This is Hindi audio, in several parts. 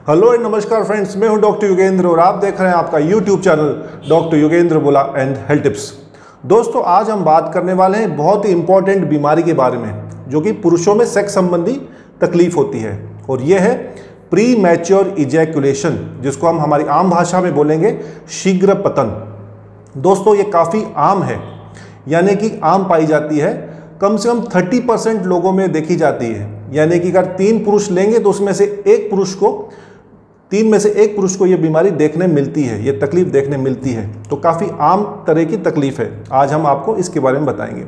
हेलो एंड नमस्कार फ्रेंड्स, मैं हूं डॉक्टर योगेंद्र और आप देख रहे हैं आपका यूट्यूब चैनल डॉक्टर योगेंद्र बोला एंड हेल्थ टिप्स। दोस्तों, आज हम बात करने वाले हैं बहुत ही इंपॉर्टेंट बीमारी के बारे में जो कि पुरुषों में सेक्स संबंधी तकलीफ होती है, और यह है प्री मैच्योर इजैकुलेशन, जिसको हम हमारी आम भाषा में बोलेंगे शीघ्र पतन। दोस्तों, ये काफ़ी आम है, यानी कि आम पाई जाती है। कम से कम 30% लोगों में देखी जाती है, यानी कि अगर 3 पुरुष लेंगे तो उसमें से 1 पुरुष को 3 में से 1 पुरुष को ये बीमारी देखने मिलती है, ये तकलीफ देखने मिलती है। तो काफ़ी आम तरह की तकलीफ है। आज हम आपको इसके बारे में बताएंगे।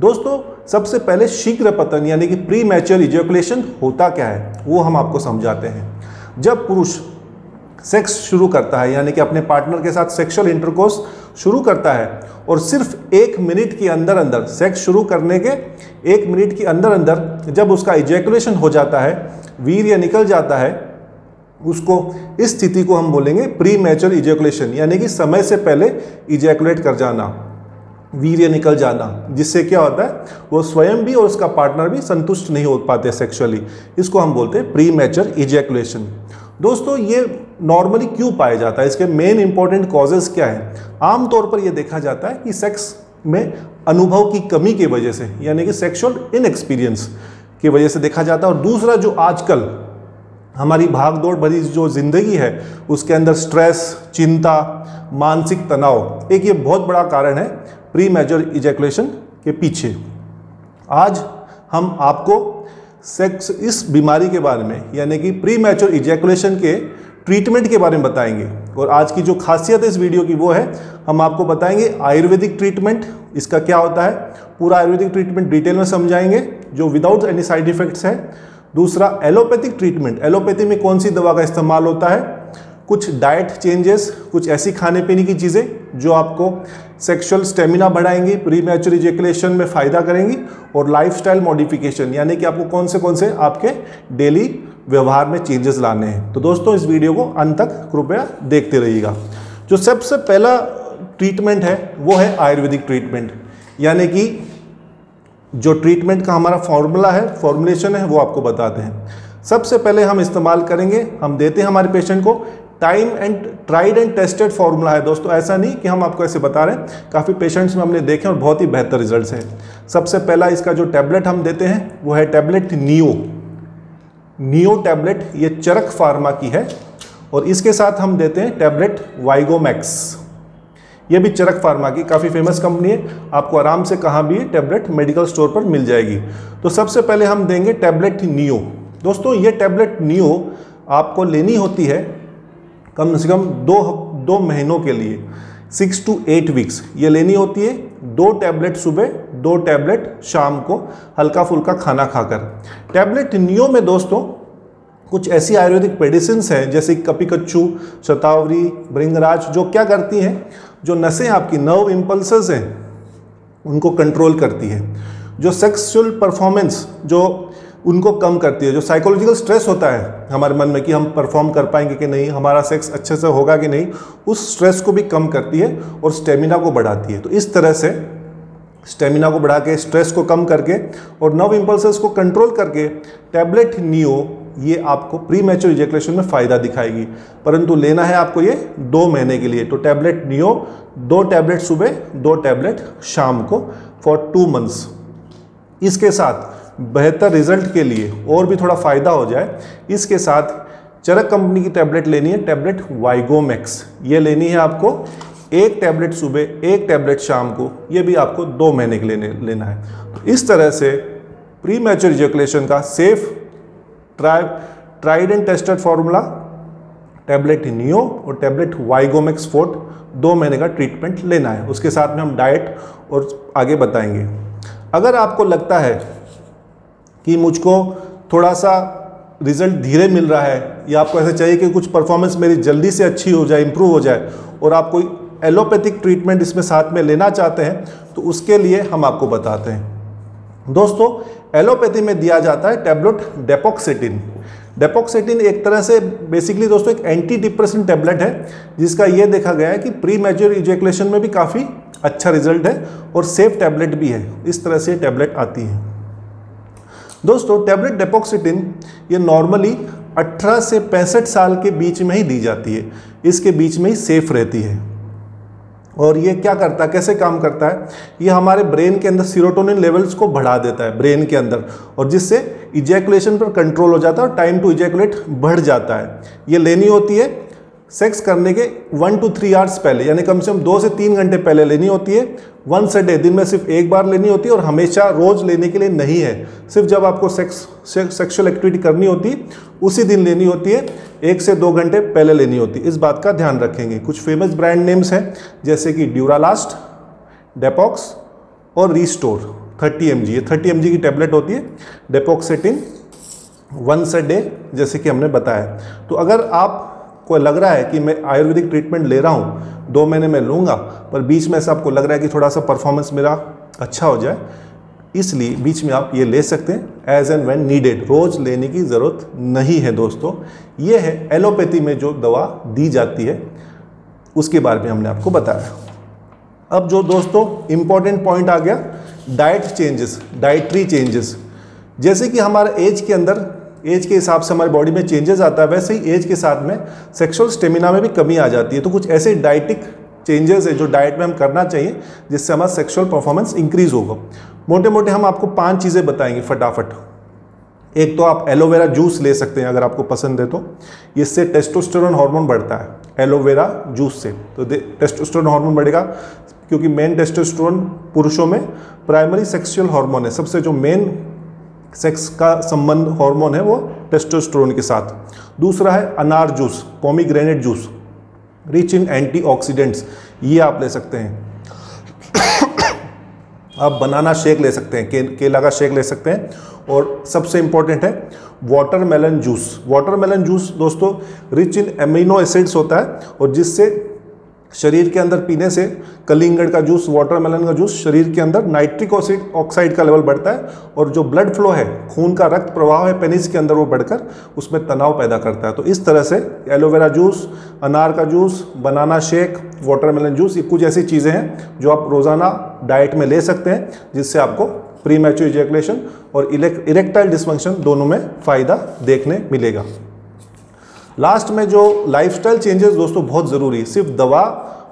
दोस्तों, सबसे पहले शीघ्र पतन यानी कि प्री मैच्योर इजैकुलेशन होता क्या है वो हम आपको समझाते हैं। जब पुरुष सेक्स शुरू करता है, यानी कि अपने पार्टनर के साथ सेक्सुअल इंटरकोर्स शुरू करता है और सिर्फ 1 मिनट के अंदर अंदर, सेक्स शुरू करने के 1 मिनट के अंदर अंदर जब उसका इजैकुलेशन हो जाता है, वीर्य निकल जाता है, उसको इस स्थिति को हम बोलेंगे प्री मैच्योर इजैकुलेशन, यानी कि समय से पहले इजैकुलेट कर जाना, वीर्य निकल जाना। जिससे क्या होता है, वो स्वयं भी और उसका पार्टनर भी संतुष्ट नहीं हो पाते सेक्सुअली। इसको हम बोलते हैं प्री मैच्योर इजैकुलेशन। दोस्तों, ये नॉर्मली क्यों पाया जाता है, इसके मेन इंपॉर्टेंट कॉजेज क्या है? आमतौर पर यह देखा जाता है कि सेक्स में अनुभव की कमी की वजह से, यानी कि सेक्सुअल इनएक्सपीरियंस की वजह से देखा जाता है। और दूसरा, जो आजकल हमारी भागदौड़ भरी जो ज़िंदगी है उसके अंदर स्ट्रेस, चिंता, मानसिक तनाव एक ये बहुत बड़ा कारण है प्री मैच्योर इजैकुलेशन के पीछे। आज हम आपको सेक्स इस बीमारी के बारे में, यानी कि प्री मैच्योर इजैकुलेशन के ट्रीटमेंट के बारे में बताएंगे। और आज की जो खासियत है इस वीडियो की वो है, हम आपको बताएंगे आयुर्वेदिक ट्रीटमेंट, इसका क्या होता है, पूरा आयुर्वेदिक ट्रीटमेंट डिटेल में समझाएंगे जो विदाउट एनी साइड इफेक्ट्स है। दूसरा, एलोपैथिक ट्रीटमेंट, एलोपैथी में कौन सी दवा का इस्तेमाल होता है, कुछ डाइट चेंजेस, कुछ ऐसी खाने पीने की चीज़ें जो आपको सेक्सुअल स्टेमिना बढ़ाएंगी, प्री मैच्योर इजैकुलेशन में फ़ायदा करेंगी, और लाइफस्टाइल मॉडिफिकेशन, यानी कि आपको कौन से आपके डेली व्यवहार में चेंजेस लाने हैं। तो दोस्तों, इस वीडियो को अंत तक कृपया देखते रहिएगा। जो सबसे पहला ट्रीटमेंट है वो है आयुर्वेदिक ट्रीटमेंट, यानी कि जो ट्रीटमेंट का हमारा फॉर्मूला है, फॉर्मुलेशन है, वो आपको बताते हैं। सबसे पहले हम इस्तेमाल करेंगे, हम देते हैं हमारे पेशेंट को time and tried and tested formula है। दोस्तों, ऐसा नहीं कि हम आपको ऐसे बता रहे हैं, काफ़ी पेशेंट्स में हमने देखे और बहुत ही बेहतर रिजल्ट्स हैं। सबसे पहला इसका जो टैबलेट हम देते हैं वो है टैबलेट नियो टैबलेट, ये चरक फार्मा की है। और इसके साथ हम देते हैं टैबलेट वाइगोमैक्स, ये भी चरक फार्मा की काफ़ी फेमस कंपनी है। आपको आराम से कहाँ भी टैबलेट मेडिकल स्टोर पर मिल जाएगी। तो सबसे पहले हम देंगे टैबलेट नियो। दोस्तों, ये टैबलेट नियो आपको लेनी होती है कम से कम 2 महीनों के लिए, 6 to 8 वीक्स ये लेनी होती है। 2 टैबलेट सुबह, 2 टैबलेट शाम को, हल्का फुल्का खाना खाकर। टैबलेट नियो में दोस्तों कुछ ऐसी आयुर्वेदिक मेडिसिन्स हैं जैसे कपिकच्चू, शतावरी, भृंगराज, जो क्या करती हैं, जो नसें आपकी नर्व इम्पल्सेस हैं उनको कंट्रोल करती है, जो सेक्सुअल परफॉर्मेंस जो उनको कम करती है, जो साइकोलॉजिकल स्ट्रेस होता है हमारे मन में कि हम परफॉर्म कर पाएंगे कि नहीं, हमारा सेक्स अच्छे से होगा कि नहीं, उस स्ट्रेस को भी कम करती है और स्टेमिना को बढ़ाती है। तो इस तरह से स्टेमिना को बढ़ा के, स्ट्रेस को कम करके और नर्व इम्पल्सेस को कंट्रोल करके टैबलेट नियो ये आपको प्री मैच्योर इजैकुलेशन में फ़ायदा दिखाएगी। परंतु लेना है आपको ये 2 महीने के लिए। तो टैबलेट नियो 2 टैबलेट सुबह, 2 टैबलेट शाम को फॉर 2 मंथ्स। इसके साथ बेहतर रिजल्ट के लिए और भी थोड़ा फ़ायदा हो जाए, इसके साथ चरक कंपनी की टैबलेट लेनी है, टैबलेट वाइगोमैक्स, ये लेनी है आपको 1 टैबलेट सुबह, 1 टैबलेट शाम को, ये भी आपको 2 महीने के लिए लेना है। तो इस तरह से प्री मैच्योर इजैकुलेशन का safe tried and tested formula tablet neo और टैबलेट वाइगोमैक्स फोर्ट 2 महीने का ट्रीटमेंट लेना है। उसके साथ में हम डाइट और आगे बताएंगे। अगर आपको लगता है कि मुझको थोड़ा सा रिजल्ट धीरे मिल रहा है, या आपको ऐसा चाहिए कि कुछ परफॉर्मेंस मेरी जल्दी से अच्छी हो जाए, इंप्रूव हो जाए, और आप कोई एलोपैथिक ट्रीटमेंट इसमें साथ में लेना चाहते हैं, तो उसके लिए हम आपको बताते हैं। दोस्तों, एलोपैथी में दिया जाता है टैबलेट डेपोक्सेटिन। डेपोक्सेटिन एक तरह से बेसिकली दोस्तों एक एंटी डिप्रेसेंट टैबलेट है, जिसका ये देखा गया है कि प्री मैच्योर इजैकुलेशन में भी काफ़ी अच्छा रिजल्ट है और सेफ टैबलेट भी है। इस तरह से टैबलेट आती है। दोस्तों टैबलेट डेपोक्सिटिन ये नॉर्मली 18 से 65 साल के बीच में ही दी जाती है, इसके बीच में ही सेफ रहती है। और ये क्या करता है, कैसे काम करता है, ये हमारे ब्रेन के अंदर सीरोटोनिन लेवल्स को बढ़ा देता है ब्रेन के अंदर, और जिससे इजैकुलेशन पर कंट्रोल हो जाता है और टाइम टू इजैकुलेट बढ़ जाता है। ये लेनी होती है सेक्स करने के 1 to 3 आवर्स पहले, यानी कम से कम 2 से 3 घंटे पहले लेनी होती है। वंस अ डे, दिन में सिर्फ एक बार लेनी होती है, और हमेशा रोज लेने के लिए नहीं है, सिर्फ जब आपको सेक्सुअल एक्टिविटी करनी होती है उसी दिन लेनी होती है, 1 से 2 घंटे पहले लेनी होती है। इस बात का ध्यान रखेंगे। कुछ फेमस ब्रांड नेम्स हैं जैसे कि ड्यूरालास्ट, डेपॉक्स और रिस्टोर 30 mg। ये 30 mg की टैबलेट होती है, डेपोक्सेटिन वंस अ डे, जैसे कि हमने बताया। तो अगर आप को लग रहा है कि मैं आयुर्वेदिक ट्रीटमेंट ले रहा हूँ, 2 महीने में लूँगा, पर बीच में से आपको लग रहा है कि थोड़ा सा परफॉर्मेंस मेरा अच्छा हो जाए, इसलिए बीच में आप ये ले सकते हैं एज एंड व्हेन नीडेड। रोज़ लेने की ज़रूरत नहीं है दोस्तों। ये है एलोपैथी में जो दवा दी जाती है, उसके बारे में हमने आपको बताया। अब जो दोस्तों इम्पॉर्टेंट पॉइंट आ गया, डाइट चेंजेस, डाइटरी चेंजेस। जैसे कि हमारे एज के अंदर, एज के हिसाब से हमारी बॉडी में चेंजेस आता है, वैसे ही एज के साथ में सेक्सुअल स्टेमिना में भी कमी आ जाती है। तो कुछ ऐसे डाइटिक चेंजेस है जो डाइट में हम करना चाहिए, जिससे हमारा सेक्सुअल परफॉर्मेंस इंक्रीज होगा। मोटे मोटे हम आपको 5 चीज़ें बताएंगे फटाफट। एक तो आप एलोवेरा जूस ले सकते हैं अगर आपको पसंद है तो, इससे टेस्टोस्टेरोन हार्मोन बढ़ता है एलोवेरा जूस से। तो टेस्टोस्टेरोन हार्मोन बढ़ेगा, क्योंकि मेन टेस्टोस्टेरोन पुरुषों में प्राइमरी सेक्सुअल हार्मोन है, सबसे जो मेन सेक्स का संबंध हार्मोन है वो टेस्टोस्टेरोन के साथ। दूसरा है अनार juice, pomegranate juice, rich in antioxidants, ये आप ले सकते हैं। आप बनाना शेक ले सकते हैं, केला का शेक ले सकते हैं। और सबसे इंपॉर्टेंट है वाटरमेलन जूस। वाटरमेलन जूस दोस्तों रिच इन एमिनो एसिड्स होता है, और जिससे शरीर के अंदर पीने से, कलिंगड़ का जूस, वाटरमेलन का जूस, शरीर के अंदर नाइट्रिक ऑक्साइड का लेवल बढ़ता है, और जो ब्लड फ्लो है, खून का रक्त प्रवाह है पेनिस के अंदर, वो बढ़कर उसमें तनाव पैदा करता है। तो इस तरह से एलोवेरा जूस, अनार का juice, banana shake, watermelon juice, ये कुछ ऐसी चीज़ें हैं जो आप रोज़ाना डाइट में ले सकते हैं, जिससे आपको प्री मैच्योर इजैकुलेशन और इरेक्टाइल डिसफंक्शन दोनों में फ़ायदा देखने मिलेगा। लास्ट में जो लाइफस्टाइल चेंजेस दोस्तों बहुत ज़रूरी है, सिर्फ दवा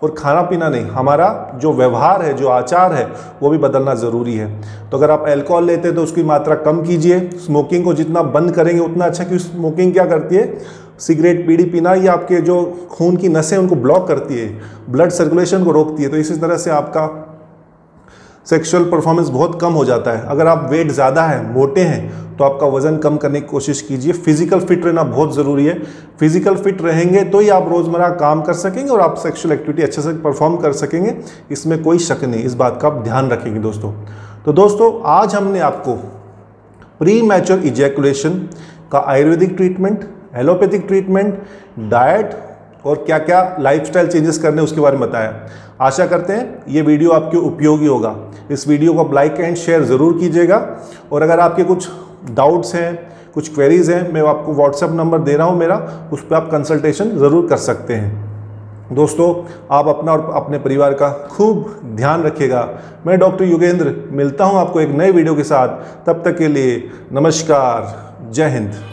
और खाना पीना नहीं, हमारा जो व्यवहार है, जो आचार है, वो भी बदलना ज़रूरी है। तो अगर आप अल्कोहल लेते हैं तो उसकी मात्रा कम कीजिए, स्मोकिंग को जितना बंद करेंगे उतना अच्छा, क्योंकि स्मोकिंग क्या करती है, सिगरेट बीड़ी पीना ये आपके जो खून की नसें उनको ब्लॉक करती है, ब्लड सर्कुलेशन को रोकती है। तो इसी तरह से आपका सेक्सुअल परफॉर्मेंस बहुत कम हो जाता है। अगर आप वेट ज़्यादा है, मोटे हैं, तो आपका वजन कम करने की कोशिश कीजिए। फिजिकल फिट रहना बहुत ज़रूरी है। फिजिकल फिट रहेंगे तो ही आप रोज़मर्रा काम कर सकेंगे और आप सेक्सुअल एक्टिविटी अच्छे से परफॉर्म कर सकेंगे, इसमें कोई शक नहीं। इस बात का आप ध्यान रखेंगे दोस्तों। तो दोस्तों आज हमने आपको प्री मैच्योर इजैकुलेशन का Ayurvedic treatment, allopathic treatment, diet और क्या क्या लाइफस्टाइल चेंजेस करने उसके बारे में बताया। आशा करते हैं ये वीडियो आपके उपयोगी होगा। इस वीडियो को लाइक एंड शेयर ज़रूर कीजिएगा, और अगर आपके कुछ डाउट्स हैं, कुछ क्वेरीज हैं, मैं आपको व्हाट्सएप नंबर दे रहा हूं मेरा, उस पर आप कंसल्टेशन ज़रूर कर सकते हैं। दोस्तों आप अपना और अपने परिवार का खूब ध्यान रखिएगा। मैं डॉक्टर युगेंद्र मिलता हूं आपको एक नए वीडियो के साथ। तब तक के लिए नमस्कार, जय हिंद।